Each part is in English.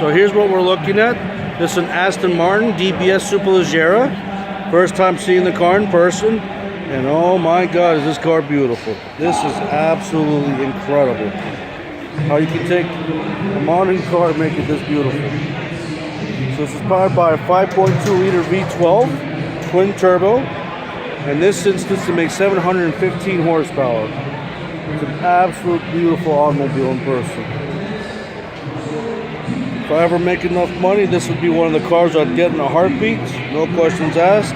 So here's what we're looking at. This is an Aston Martin DBS Superleggera. First time seeing the car in person. And oh my God, is this car beautiful. This is absolutely incredible. How you can take a modern car and make it this beautiful. So this is powered by a 5.2 liter V12 twin turbo. In this instance, it makes 715 horsepower. It's an absolute beautiful automobile in person. If I ever make enough money, this would be one of the cars I'd get in a heartbeat. No questions asked.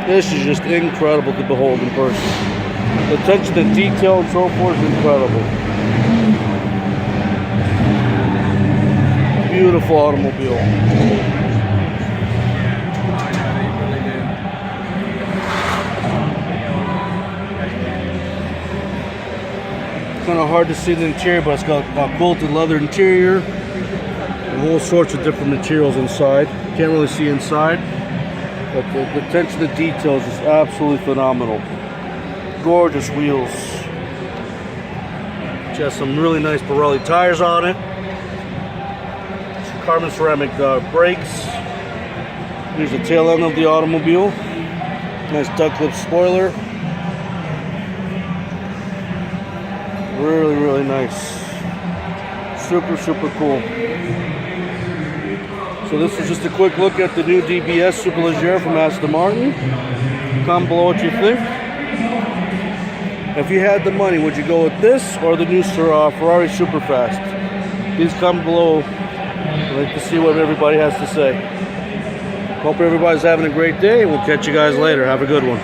This is just incredible to behold in person. The attention to detail and so forth is incredible. Beautiful automobile. Kind of hard to see the interior, but it's got a quilted leather interior and all sorts of different materials inside. Can't really see inside, but the attention to detail is just absolutely phenomenal. Gorgeous wheels. Just some really nice Pirelli tires on it. Some carbon ceramic brakes. Here's the tail end of the automobile. Nice duck lip spoiler. Really, really nice. Super, super cool. So this is just a quick look at the new DBS Superleggera from Aston Martin. Comment below what you think. If you had the money, would you go with this or the new Ferrari Superfast? Please comment below. I'd like to see what everybody has to say. Hope everybody's having a great day. We'll catch you guys later. Have a good one.